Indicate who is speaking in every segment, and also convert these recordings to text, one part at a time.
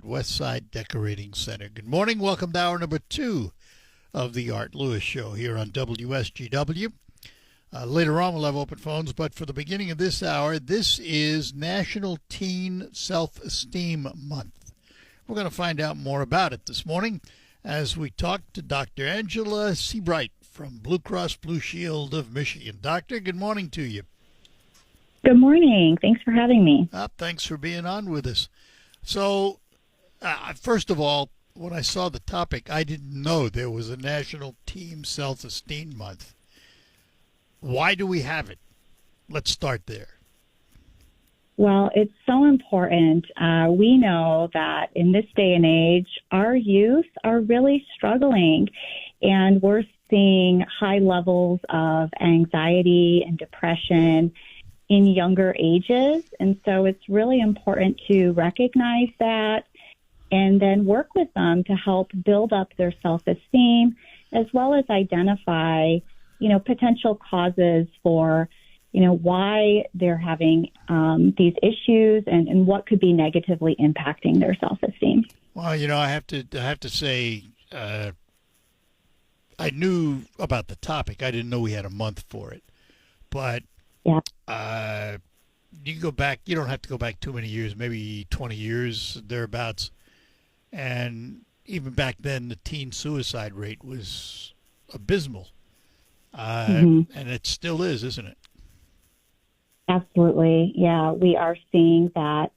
Speaker 1: Westside Decorating Center. Good morning. Welcome to hour number 2 of the Art Lewis Show here on WSGW. Later on, we'll have open phones, but for the beginning of this hour, this is National Teen Self-Esteem Month. We're going to find out more about it this morning as we talk to Dr. Angela Seabright from Blue Cross Blue Shield of Michigan. Doctor, good morning to you.
Speaker 2: Good morning. Thanks for having me.
Speaker 1: Thanks for being on with us. So, first of all, when I saw the topic, I didn't know there was a National Teen Self-Esteem Month. Why do we have it? Let's start there.
Speaker 2: Well, it's so important. We know that in this day and age, our youth are really struggling, and we're seeing high levels of anxiety and depression in younger ages. And so it's really important to recognize that and then work with them to help build up their self-esteem, as well as identify potential causes for, why they're having these issues and what could be negatively impacting their self-esteem.
Speaker 1: Well, I have to say, I knew about the topic. I didn't know we had a month for it. But
Speaker 2: yeah.
Speaker 1: You go back, you don't have to go back too many years, maybe 20 years, thereabouts. And even back then, the teen suicide rate was abysmal. And it still is, isn't it?
Speaker 2: Absolutely. Yeah, we are seeing that,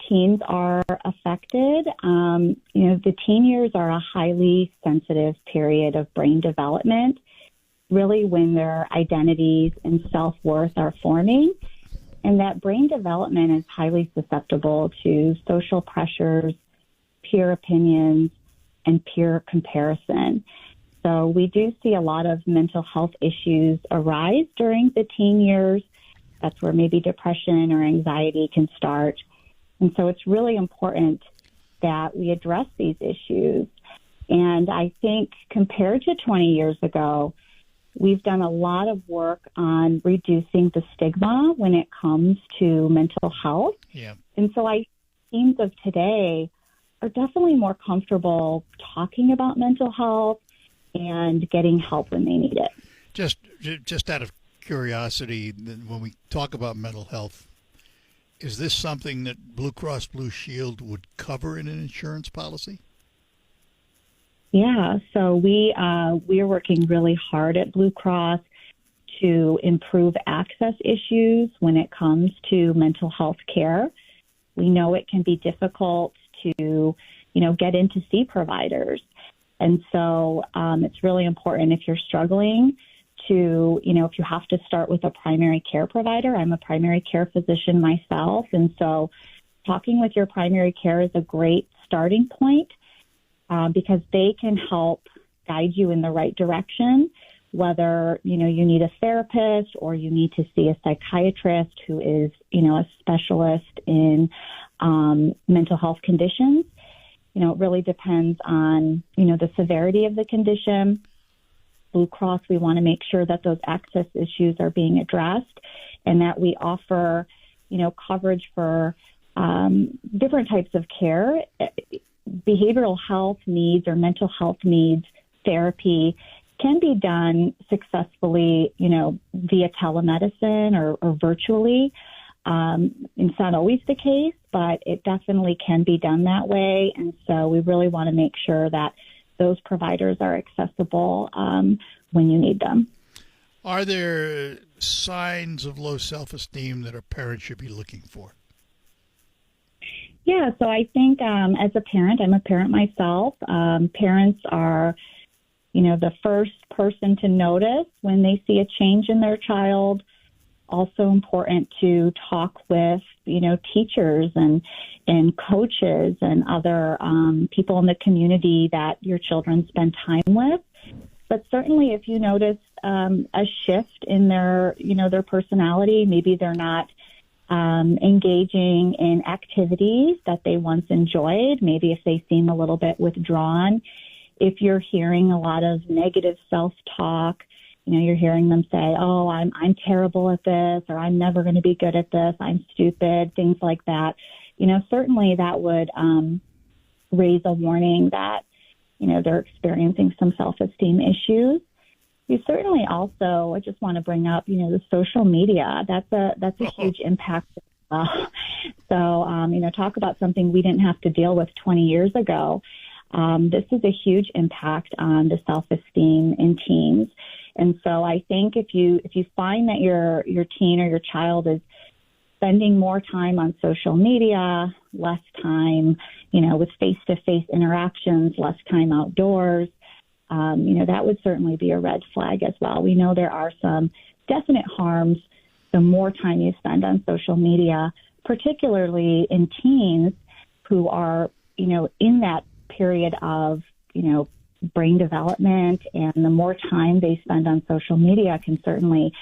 Speaker 2: teens are affected. The teen years are a highly sensitive period of brain development, really when their identities and self-worth are forming. And that brain development is highly susceptible to social pressures, peer opinions, and peer comparison. So we do see a lot of mental health issues arise during the teen years. That's where maybe depression or anxiety can start. And so it's really important that we address these issues. And I think compared to 20 years ago, we've done a lot of work on reducing the stigma when it comes to mental health.
Speaker 1: Yeah.
Speaker 2: And so teens of today are definitely more comfortable talking about mental health and getting help when they need it.
Speaker 1: Just out of curiosity, when we talk about mental health, is this something that Blue Cross Blue Shield would cover in an insurance policy?
Speaker 2: Yeah, so we are working really hard at Blue Cross to improve access issues when it comes to mental health care. We know it can be difficult to, get in to see providers. And so it's really important if you're struggling to, if you have to start with a primary care provider. I'm a primary care physician myself. And so talking with your primary care is a great starting point because they can help guide you in the right direction, whether, you need a therapist or you need to see a psychiatrist who is, a specialist in mental health conditions. It really depends on, the severity of the condition. Blue Cross, we want to make sure that those access issues are being addressed and that we offer, coverage for different types of care. Behavioral health needs or mental health needs therapy can be done successfully, via telemedicine or virtually. It's not always the case, but it definitely can be done that way. And so we really want to make sure that those providers are accessible when you need them.
Speaker 1: Are there signs of low self-esteem that a parent should be looking for?
Speaker 2: Yeah, so I think as a parent, I'm a parent myself. Parents are, the first person to notice when they see a change in their child. Also important to talk with, teachers and coaches and other people in the community that your children spend time with. But certainly if you notice a shift in their personality, maybe they're not engaging in activities that they once enjoyed, maybe if they seem a little bit withdrawn, if you're hearing a lot of negative self-talk, you're hearing them say, oh, I'm terrible at this, or I'm never going to be good at this, I'm stupid, things like that. Certainly that would raise a warning that, they're experiencing some self-esteem issues. We certainly also, I just want to bring up, the social media. That's a huge impact. So, talk about something we didn't have to deal with 20 years ago. This is a huge impact on the self-esteem in teens. And so I think if you find that your teen or your child is spending more time on social media, less time, with face-to-face interactions, less time outdoors, that would certainly be a red flag as well. We know there are some definite harms the more time you spend on social media, particularly in teens who are, in that period of, brain development, and the more time they spend on social media can certainly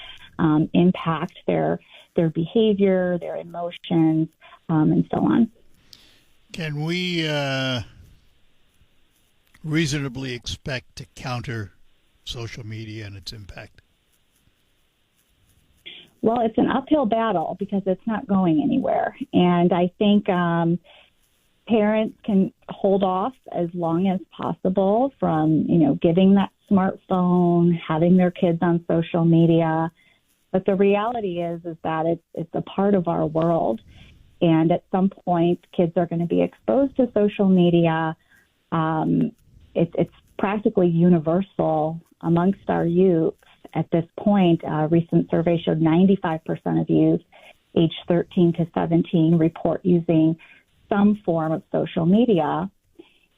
Speaker 2: impact their behavior, their emotions, and so on.
Speaker 1: Can we reasonably expect to counter social media and its impact?
Speaker 2: Well, it's an uphill battle because it's not going anywhere. And I think parents can hold off as long as possible from, giving that smartphone, having their kids on social media. But the reality is that it's a part of our world. And at some point, kids are going to be exposed to social media. It's practically universal amongst our youth. At this point, a recent survey showed 95% of youth aged 13 to 17 report using some form of social media.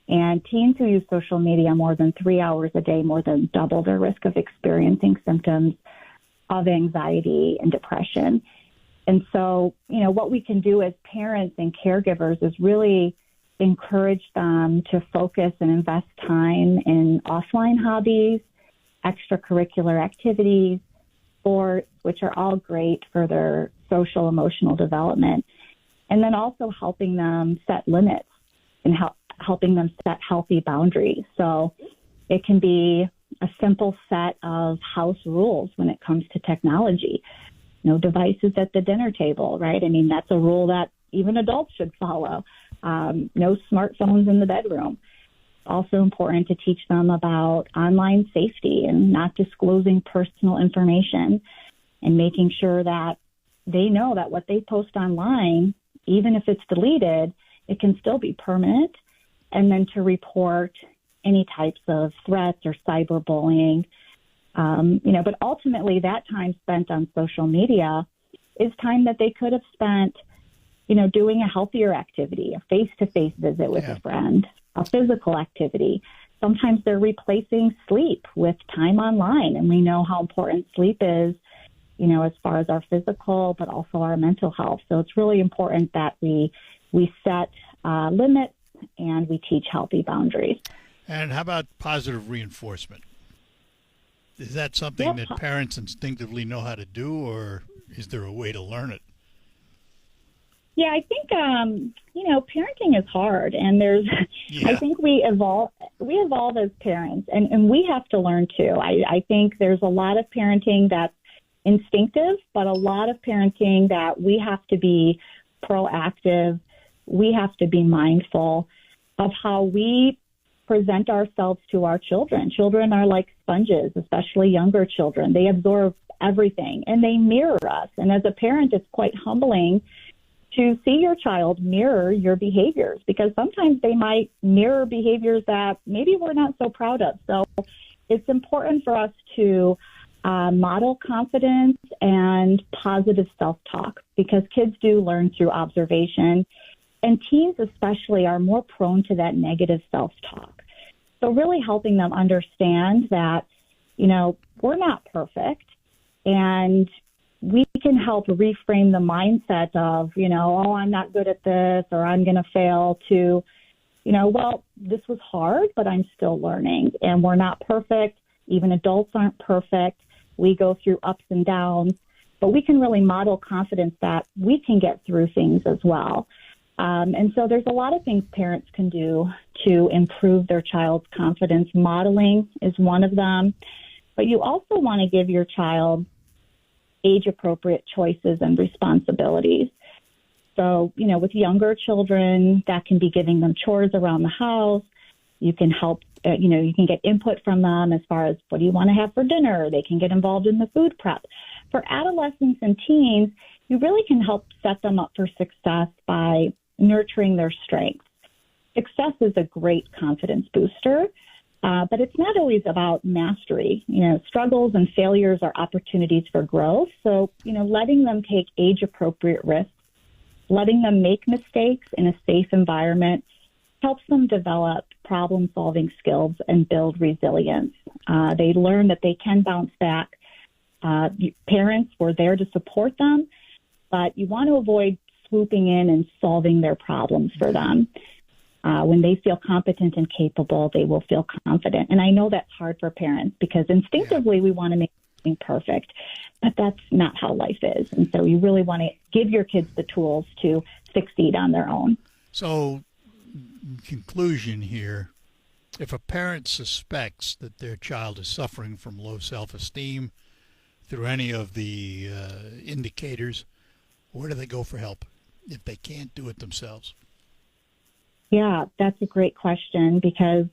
Speaker 2: And teens who use social media more than 3 hours a day more than double their risk of experiencing symptoms of anxiety and depression. And so, what we can do as parents and caregivers is really encourage them to focus and invest time in offline hobbies, extracurricular activities, sports, which are all great for their social, emotional development. And then also helping them set limits and helping them set healthy boundaries. So it can be a simple set of house rules when it comes to technology. No devices at the dinner table, right? I mean, that's a rule that even adults should follow. No smartphones in the bedroom. Also important to teach them about online safety and not disclosing personal information, and making sure that they know that what they post online, even if it's deleted, it can still be permanent. And then to report any types of threats or cyberbullying. But ultimately that time spent on social media is time that they could have spent, doing a healthier activity, a face-to-face visit with a friend, a physical activity. Sometimes they're replacing sleep with time online, and we know how important sleep is, as far as our physical, but also our mental health. So it's really important that we set limits and we teach healthy boundaries.
Speaker 1: And how about positive reinforcement? Is that something that parents instinctively know how to do, or is there a way to learn it?
Speaker 2: Yeah, I think, parenting is hard, and I think we evolve as parents, and we have to learn too. I think there's a lot of parenting that's instinctive, but a lot of parenting that we have to be proactive. We have to be mindful of how we present ourselves to our children. Children are like sponges, especially younger children. They absorb everything, and they mirror us. And as a parent, it's quite humbling to see your child mirror your behaviors, because sometimes they might mirror behaviors that maybe we're not so proud of. So it's important for us to model confidence and positive self-talk, because kids do learn through observation, and teens especially are more prone to that negative self-talk. So really helping them understand that, we're not perfect, and we can help reframe the mindset of, I'm not good at this, or I'm going to fail, to, well, this was hard, but I'm still learning, and we're not perfect. Even adults aren't perfect. We go through ups and downs, but we can really model confidence that we can get through things as well. And so there's a lot of things parents can do to improve their child's confidence. Modeling is one of them, but you also want to give your child age-appropriate choices and responsibilities. So, with younger children, that can be giving them chores around the house. You can help, you can get input from them as far as what do you want to have for dinner? They can get involved in the food prep. For adolescents and teens, you really can help set them up for success by nurturing their strengths. Success is a great confidence booster, but it's not always about mastery. Struggles and failures are opportunities for growth. So, letting them take age-appropriate risks, letting them make mistakes in a safe environment helps them develop problem-solving skills and build resilience. They learn that they can bounce back. Parents were there to support them, but you want to avoid swooping in and solving their problems for them. When they feel competent and capable, they will feel confident. And I know that's hard for parents because instinctively we want to make everything perfect, but that's not how life is. And so you really want to give your kids the tools to succeed on their own.
Speaker 1: So, in conclusion here, if a parent suspects that their child is suffering from low self-esteem through any of the indicators, where do they go for help if they can't do it themselves?
Speaker 2: Yeah, that's a great question because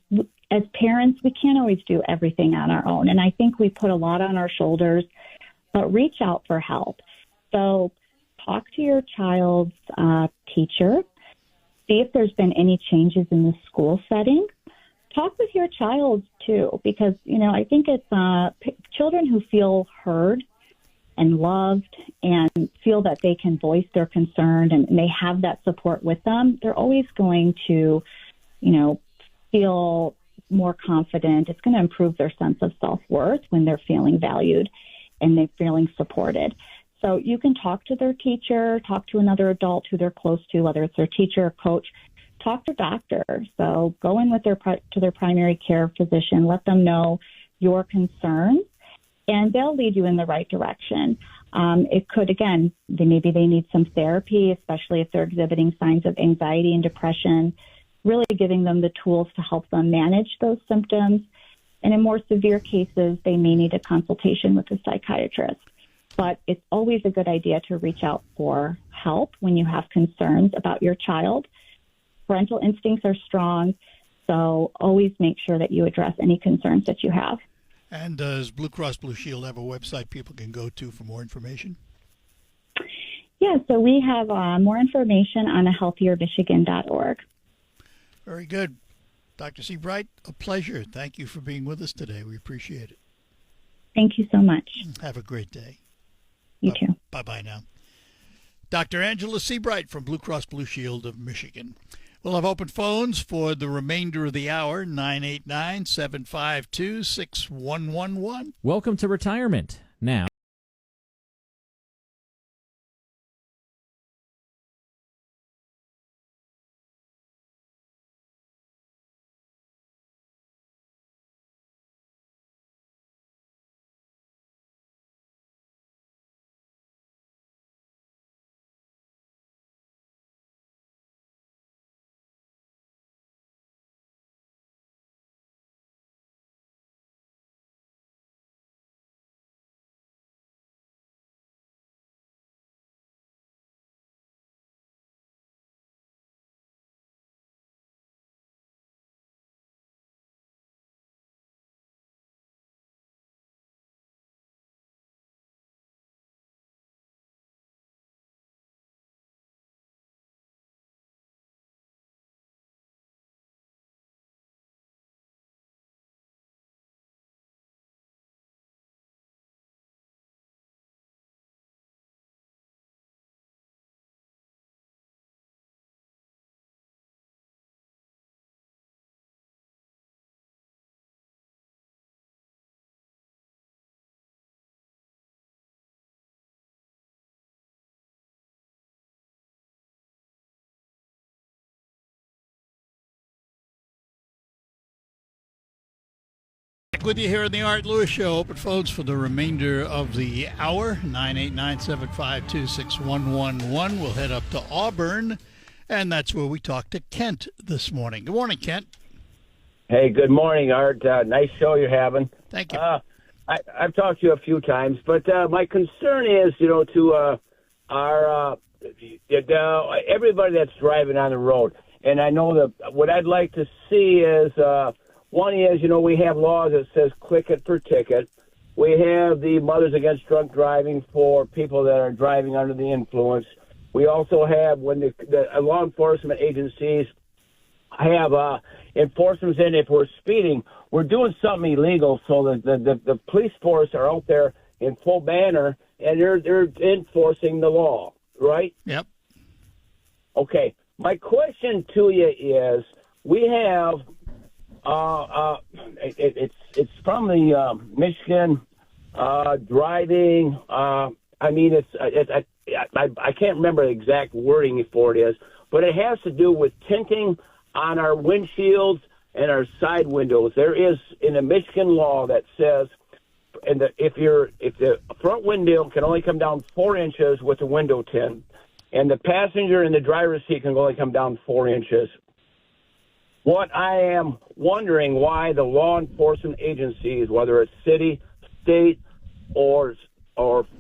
Speaker 2: as parents, we can't always do everything on our own. And I think we put a lot on our shoulders, but reach out for help. So talk to your child's teacher. See if there's been any changes in the school setting. Talk with your child, too, because, I think it's children who feel heard and loved and feel that they can voice their concern and they have that support with them, they're always going to, feel more confident. It's going to improve their sense of self-worth when they're feeling valued and they're feeling supported. So you can talk to their teacher, talk to another adult who they're close to, whether it's their teacher or coach, talk to doctor. So go in with to their primary care physician, let them know your concerns, and they'll lead you in the right direction. It could, again, maybe they need some therapy, especially if they're exhibiting signs of anxiety and depression, really giving them the tools to help them manage those symptoms. And in more severe cases, they may need a consultation with a psychiatrist. But it's always a good idea to reach out for help when you have concerns about your child. Parental instincts are strong, so always make sure that you address any concerns that you have.
Speaker 1: And does Blue Cross Blue Shield have a website people can go to for more information?
Speaker 2: Yeah, so we have more information on healthiermichigan.org.
Speaker 1: Very good. Dr. Sebright, a pleasure. Thank you for being with us today. We appreciate it.
Speaker 2: Thank you so much.
Speaker 1: Have a great day.
Speaker 2: You too.
Speaker 1: Bye-bye now. Dr. Angela Sebright from Blue Cross Blue Shield of Michigan. We'll have open phones for the remainder of the hour, 989-752-6111.
Speaker 3: Welcome to retirement. Now,
Speaker 1: With you here on the Art Lewis Show. Open phones for the remainder of the hour, 989-752-6111. We'll head up to Auburn, and that's where we talk to Kent this morning. Good morning, Kent.
Speaker 4: Hey, good morning, Art. Nice show you're having.
Speaker 1: Thank you.
Speaker 4: I've talked to you a few times, but my concern is, to our everybody that's driving on the road, and I know that what I'd like to see is one is, we have laws that says click it per ticket. We have the Mothers Against Drunk Driving for people that are driving under the influence. We also have when the law enforcement agencies have enforcement in if we're speeding, we're doing something illegal, so the police force are out there in full banner, and they're enforcing the law, right?
Speaker 1: Yep.
Speaker 4: Okay. My question to you is, we have it's from the Michigan driving. I can't remember the exact wording for it is, but it has to do with tinting on our windshields and our side windows. There is in the Michigan law that says, if the front window can only come down 4 inches with the window tint, and the passenger in the driver's seat can only come down 4 inches. What I am wondering why the law enforcement agencies, whether it's city, state, or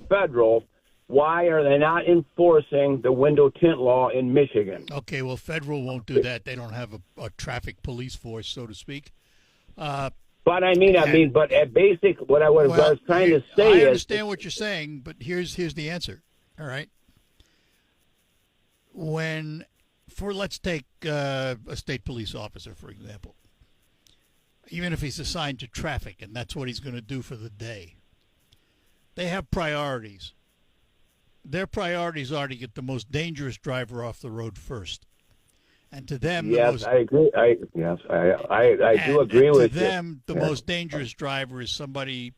Speaker 4: federal, why are they not enforcing the window tint law in Michigan?
Speaker 1: Okay, well, federal won't do that. They don't have a traffic police force, so to speak.
Speaker 4: But at basic, what I was trying to say is,
Speaker 1: I understand what you're saying, but here's the answer. All right. Let's take a state police officer, for example. Even if he's assigned to traffic and that's what he's going to do for the day, they have priorities. Their priorities are to get the most dangerous driver off the road first. And to them,
Speaker 4: yes, I agree. I do agree with you.
Speaker 1: To them, the most dangerous driver is somebody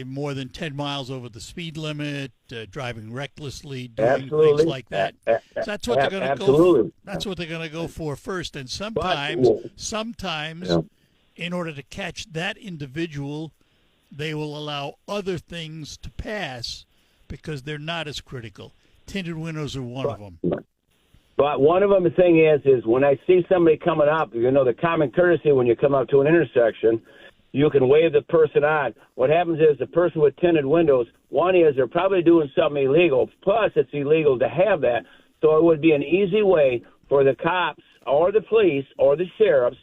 Speaker 1: more than 10 miles over the speed limit, driving recklessly, doing things like that. So that's what they're going to go for. That's what they're going to go for first. And sometimes, in order to catch that individual, they will allow other things to pass because they're not as critical. Tinted windows are one of them.
Speaker 4: But one of them, the thing is when I see somebody coming up, the common courtesy when you come up to an intersection, you can wave the person on. What happens is the person with tinted windows, one is they're probably doing something illegal, plus it's illegal to have that. So it would be an easy way for the cops or the police or the sheriffs,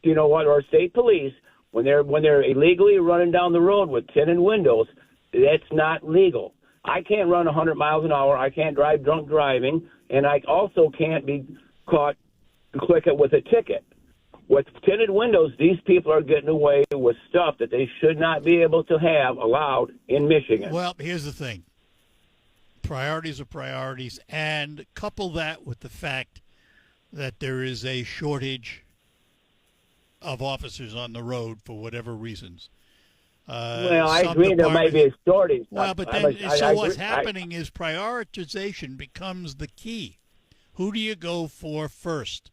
Speaker 4: or state police, when they're illegally running down the road with tinted windows, that's not legal. I can't run 100 miles an hour. I can't drive drunk driving, and I also can't be caught clicking with a ticket. With tinted windows, these people are getting away with stuff that they should not be able to have allowed in Michigan.
Speaker 1: Well, here's the thing. Priorities are priorities, and couple that with the fact that there is a shortage of officers on the road for whatever reasons.
Speaker 4: I agree there might be a shortage.
Speaker 1: Well, but then, what's happening is prioritization becomes the key. Who do you go for first?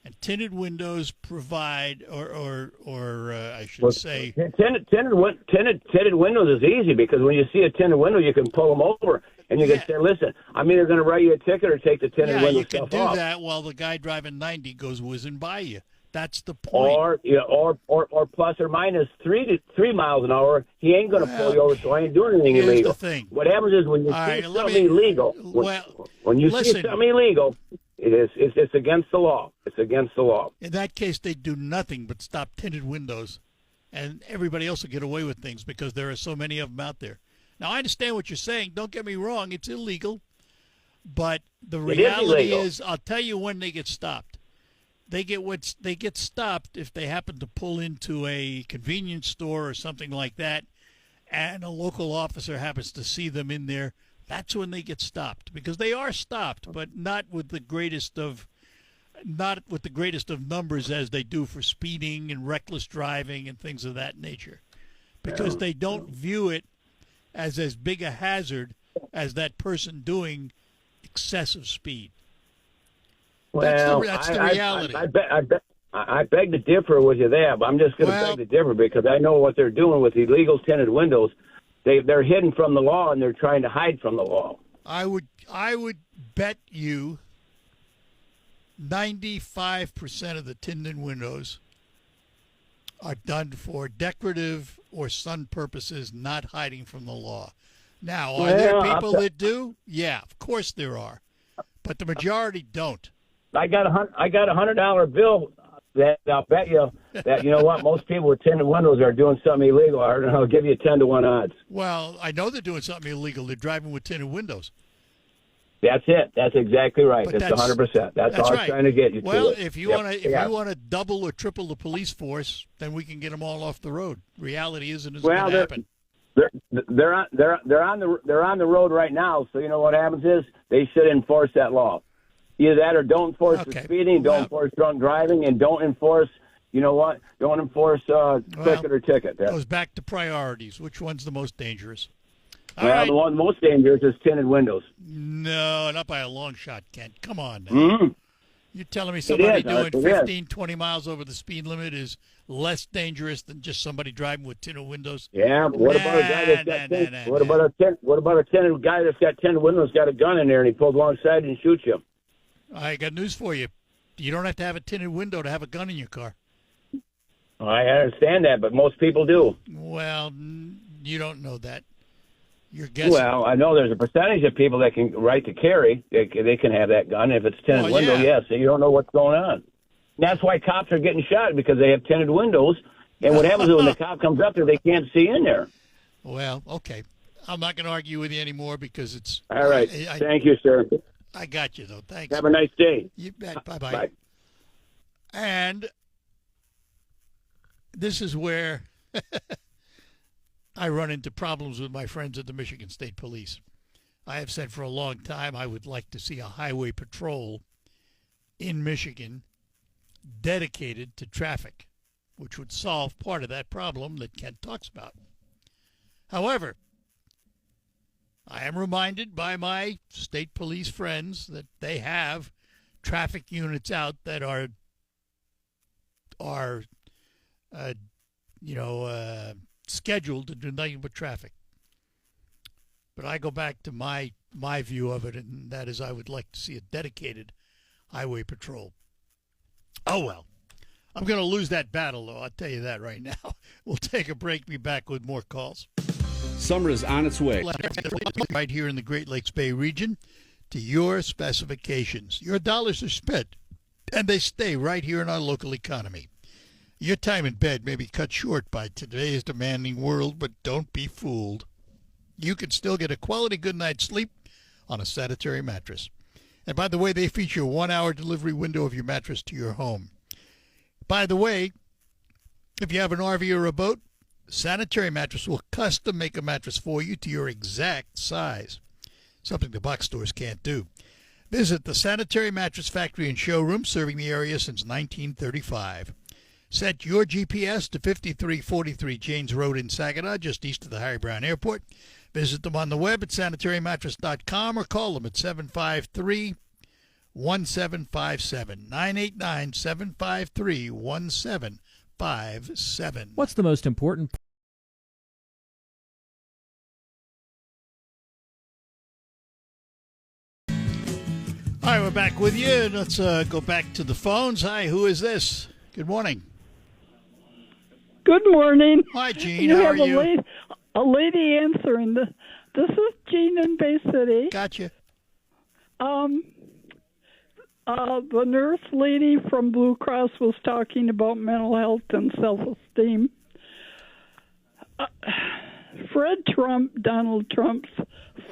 Speaker 1: And tinted windows provide, I should say,
Speaker 4: tinted windows is easy because when you see a tinted window, you can pull them over and you can say, "Listen, I'm either going to write you a ticket or take the tinted window stuff off."
Speaker 1: Yeah, you can do that while the guy driving 90 goes whizzing by you. That's the point.
Speaker 4: Or plus or minus 3 miles an hour, he ain't going to pull you over, so I ain't doing anything illegal.
Speaker 1: The thing.
Speaker 4: What happens is when you see something illegal, see something illegal, it's against the law. It's against the law.
Speaker 1: In that case, they do nothing but stop tinted windows, and everybody else will get away with things because there are so many of them out there. Now, I understand what you're saying. Don't get me wrong. It's illegal. But the reality is, I'll tell you when they get stopped. They get stopped if they happen to pull into a convenience store or something like that, and a local officer happens to see them in there. That's when they get stopped, because they are stopped, but not with the greatest of numbers as they do for speeding and reckless driving and things of that nature, because they don't view it as big a hazard as that person doing excessive speed.
Speaker 4: Well,
Speaker 1: that's the reality.
Speaker 4: I beg to differ with you there, but I'm just going to beg to differ because I know what they're doing with illegal tinted windows. They're hidden from the law and they're trying to hide from the law.
Speaker 1: I would bet you 95% of the tinted windows are done for decorative or sun purposes, not hiding from the law. Now, are there
Speaker 4: Well,
Speaker 1: people that do? Yeah, of course there are, but the majority don't.
Speaker 4: I got $100 bill that I'll bet you that you know what, most people with tinted windows are doing something illegal. I'll give you 10-to-1 odds.
Speaker 1: Well, I know they're doing something illegal. They're driving with tinted windows.
Speaker 4: That's it. That's exactly right.
Speaker 1: But
Speaker 4: It's 100%. That's all
Speaker 1: right.
Speaker 4: I'm trying to get you
Speaker 1: Well,
Speaker 4: to.
Speaker 1: if you want to double or triple the police force, then we can get them all off the road. Reality isn't as going to happen.
Speaker 4: They're on the road right now. So you know what happens is they should enforce that law. Either that or don't enforce the speeding, don't enforce drunk driving, and don't enforce. You know what? Don't enforce ticket or ticket.
Speaker 1: Goes back to priorities. Which one's the most dangerous?
Speaker 4: The one most dangerous is tinted windows.
Speaker 1: No, not by a long shot, Kent. Come on now.
Speaker 4: Mm-hmm.
Speaker 1: You're telling me somebody doing 15, 20 miles over the speed limit is less dangerous than just somebody driving with tinted windows?
Speaker 4: Yeah, what about a guy that's got tinted? What about a tinted guy that's got tinted windows, got a gun in there, and he pulls alongside and shoots you?
Speaker 1: I got news for you. You don't have to have a tinted window to have a gun in your car.
Speaker 4: I understand that, but most people do.
Speaker 1: Well, you don't know that. You're guessing.
Speaker 4: Well, I know there's a percentage of people that can right to carry. They can have that gun if it's tinted window. Yes, so you don't know what's going on. And that's why cops are getting shot, because they have tinted windows. And what happens is when the cop comes up there, they can't see in there.
Speaker 1: Well, okay. I'm not going to argue with you anymore because it's
Speaker 4: all right. Thank you, sir.
Speaker 1: I got you though. Thanks.
Speaker 4: Have a nice day.
Speaker 1: You bet. Bye.
Speaker 4: Bye.
Speaker 1: And this is where I run into problems with my friends at the Michigan State Police. I have said for a long time I would like to see a highway patrol in Michigan dedicated to traffic, which would solve part of that problem that Kent talks about. However, I am reminded by my state police friends that they have traffic units out that are scheduled to do nothing but traffic. But I go back to my view of it, and that is I would like to see a dedicated highway patrol. Oh, well. I'm going to lose that battle, though. I'll tell you that right now. We'll take a break. Be back with more calls.
Speaker 5: Summer is on its way.
Speaker 1: Right here in the Great Lakes Bay region to your specifications. Your dollars are spent, and they stay right here in our local economy. Your time in bed may be cut short by today's demanding world, but don't be fooled. You can still get a quality good night's sleep on a sanitary mattress. And by the way, they feature a 1-hour delivery window of your mattress to your home. By the way, if you have an RV or a boat, Sanitary Mattress will custom make a mattress for you to your exact size, something the box stores can't do. Visit the Sanitary Mattress Factory and Showroom, serving the area since 1935. Set your GPS to 5343 Janes Road in Saginaw, just east of the Harry Brown Airport. Visit them on the web at sanitarymattress.com or call them at 753-1757, 989-753-1757.
Speaker 3: What's the most important?
Speaker 1: All right, we're back with you. Let's go back to the phones. Hi, who is this? Good morning.
Speaker 6: Good morning.
Speaker 1: Hi, Jean. How are you?
Speaker 6: A lady answering. This is Jean in Bay City.
Speaker 1: Gotcha.
Speaker 6: The nurse lady from Blue Cross was talking about mental health and self-esteem. Fred Trump, Donald Trump's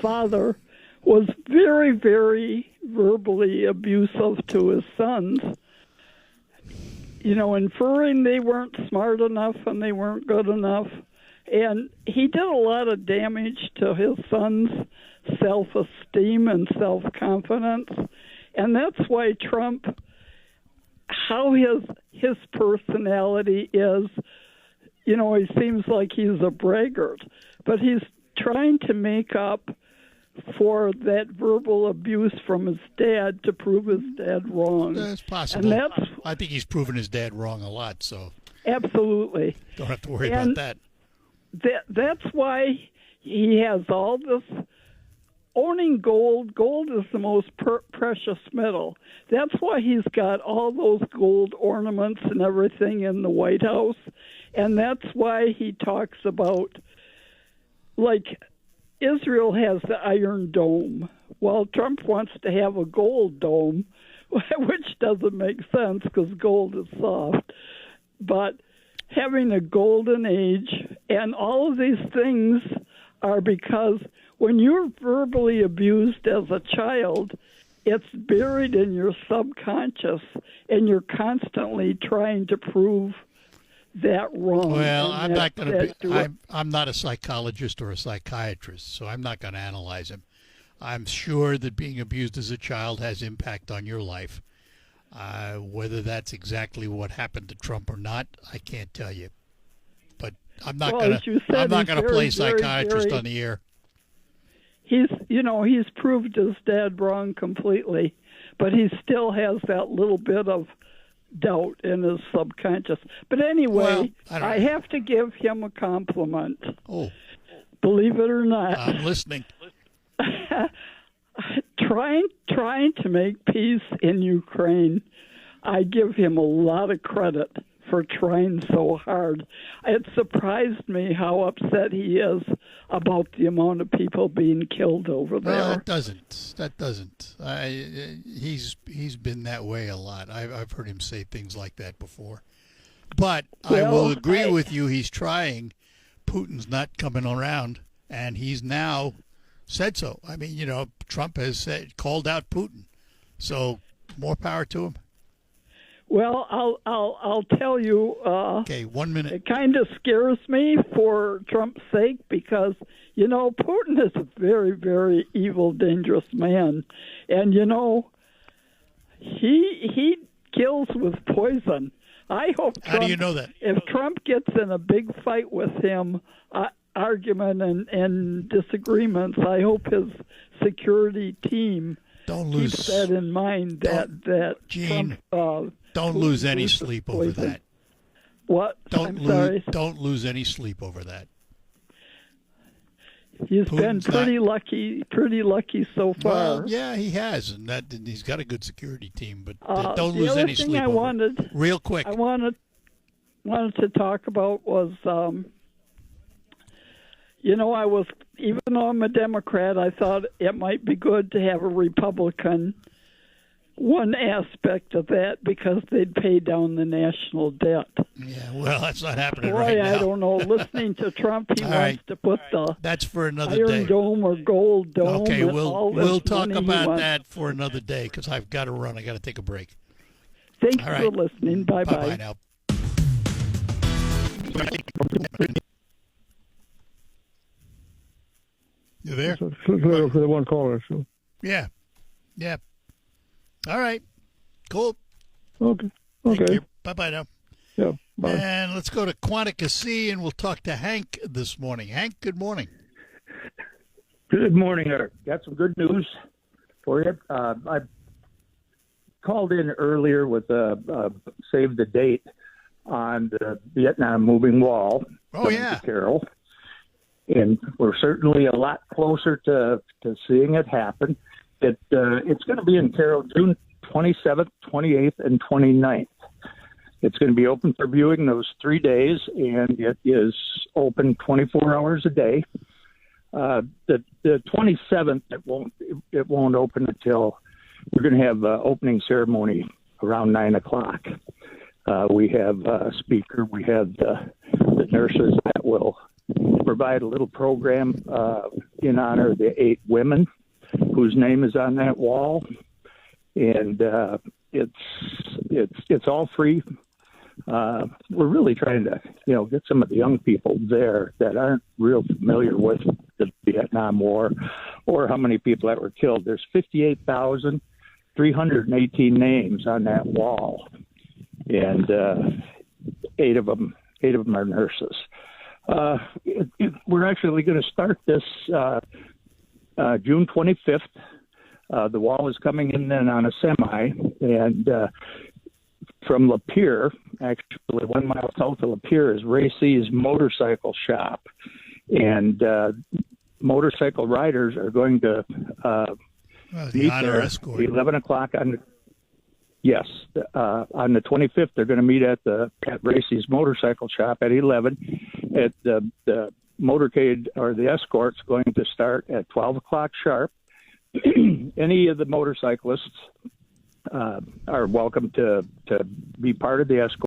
Speaker 6: father, was very, very verbally abusive to his sons. Inferring they weren't smart enough and they weren't good enough. And he did a lot of damage to his son's self-esteem and self-confidence. And that's why Trump, how his personality is, he seems like he's a braggart. But he's trying to make up for that verbal abuse from his dad to prove his dad wrong.
Speaker 1: That's possible.
Speaker 6: And
Speaker 1: I think he's proven his dad wrong a lot, so
Speaker 6: absolutely.
Speaker 1: Don't have to worry about that.
Speaker 6: That's why he has all this owning gold. Gold is the most precious metal. That's why he's got all those gold ornaments and everything in the White House. And that's why he talks about, like, Israel has the Iron Dome. Well, Trump wants to have a gold dome, which doesn't make sense because gold is soft. But having a golden age, and all of these things are because when you're verbally abused as a child, it's buried in your subconscious, and you're constantly trying to prove that wrong.
Speaker 1: Well, I'm not going to be.
Speaker 6: that-
Speaker 1: I'm not a psychologist or a psychiatrist, so I'm not going to analyze him. I'm sure that being abused as a child has impact on your life. Whether that's exactly what happened to Trump or not, I can't tell you. But I'm not
Speaker 6: Well,
Speaker 1: going
Speaker 6: as you
Speaker 1: to.
Speaker 6: said,
Speaker 1: I'm not
Speaker 6: he's
Speaker 1: going to play
Speaker 6: very, very,
Speaker 1: psychiatrist
Speaker 6: very-
Speaker 1: on the air.
Speaker 6: He's proved his dad wrong completely, but he still has that little bit of doubt in his subconscious. But anyway,
Speaker 1: Well, I don't
Speaker 6: I
Speaker 1: know.
Speaker 6: have to give him a compliment.
Speaker 1: Oh,
Speaker 6: Believe it or not,
Speaker 1: I'm listening.
Speaker 6: trying to make peace in Ukraine, I give him a lot of credit for trying so hard. It surprised me how upset he is about the amount of people being killed over there.
Speaker 1: No, that doesn't. That doesn't. He's been that way a lot. I've heard him say things like that before. But I will agree with you. He's trying. Putin's not coming around, and he's now said so. I mean, Trump has called out Putin, so more power to him.
Speaker 6: Well, I'll tell you.
Speaker 1: Okay, 1 minute.
Speaker 6: It kind of scares me for Trump's sake because Putin is a very, very evil, dangerous man, and he kills with poison. I hope.
Speaker 1: How do you know that?
Speaker 6: If Trump gets in a big fight with him, argument and disagreements, I hope his security team
Speaker 1: Don't
Speaker 6: keeps
Speaker 1: lose.
Speaker 6: that in mind. That
Speaker 1: Gene,
Speaker 6: Trump.
Speaker 1: Don't lose any
Speaker 6: uses
Speaker 1: sleep over
Speaker 6: poison.
Speaker 1: that.
Speaker 6: What?
Speaker 1: Don't
Speaker 6: I'm sorry.
Speaker 1: Don't lose any sleep over that.
Speaker 6: He's been
Speaker 1: Putin's
Speaker 6: pretty lucky so far.
Speaker 1: Well, yeah, he has, and he's got a good security team. But don't
Speaker 6: the
Speaker 1: lose
Speaker 6: other
Speaker 1: any
Speaker 6: thing
Speaker 1: sleep
Speaker 6: I
Speaker 1: over it.
Speaker 6: wanted,
Speaker 1: Real quick.
Speaker 6: I wanted to talk about was, I was, even though I'm a Democrat, I thought it might be good to have a Republican. One aspect of that because they'd pay down the national debt.
Speaker 1: Yeah, well, that's not happening
Speaker 6: Boy,
Speaker 1: right now.
Speaker 6: I don't know. Listening to Trump, he
Speaker 1: All
Speaker 6: wants
Speaker 1: right.
Speaker 6: to put the
Speaker 1: That's for another
Speaker 6: Iron
Speaker 1: day.
Speaker 6: Dome or Gold Dome.
Speaker 1: Okay,
Speaker 6: and all this
Speaker 1: we'll talk
Speaker 6: money he
Speaker 1: about
Speaker 6: wants.
Speaker 1: that for another day because I've got to run. I got to take a break.
Speaker 6: Thanks
Speaker 1: All right.
Speaker 6: for listening.
Speaker 1: Bye
Speaker 6: Bye-bye.
Speaker 1: now. You there?
Speaker 7: For the one caller. So.
Speaker 1: Yeah. Yeah. All right. Cool.
Speaker 7: Okay.
Speaker 1: Thank
Speaker 7: Okay.
Speaker 1: you. Bye-bye now.
Speaker 7: Yeah. Bye.
Speaker 1: And let's go to Quantica C, and we'll talk to Hank this morning. Hank, good morning.
Speaker 8: Good morning, Eric. Got some good news for you. I called in earlier with save the date on the Vietnam moving wall.
Speaker 1: Oh,
Speaker 8: coming
Speaker 1: yeah.
Speaker 8: to Carroll. And we're certainly a lot closer to seeing it happen. It's going to be in Carroll June 27th, 28th, and 29th. It's going to be open for viewing those 3 days, and it is open 24 hours a day. The 27th, it won't open until we're going to have opening ceremony around 9 o'clock. We have a speaker. We have the nurses that will provide a little program in honor of the 8 women whose name is on that wall, and it's all free. We're really trying to, get some of the young people there that aren't real familiar with the Vietnam War or how many people that were killed. There's 58,318 names on that wall, and 8 of them are nurses. We're actually going to start this June 25th. The wall is coming in then on a semi, and from Lapeer, actually 1 mile south of Lapeer, is Ray C's motorcycle shop, and motorcycle riders are going to
Speaker 1: The
Speaker 8: meet
Speaker 1: honor
Speaker 8: there
Speaker 1: escort.
Speaker 8: 11 o'clock on the 25th. They're going to meet at Ray C's motorcycle shop at 11. At the motorcade or the escort's going to start at 12 o'clock sharp. Any of the motorcyclists are welcome to be part of the escort.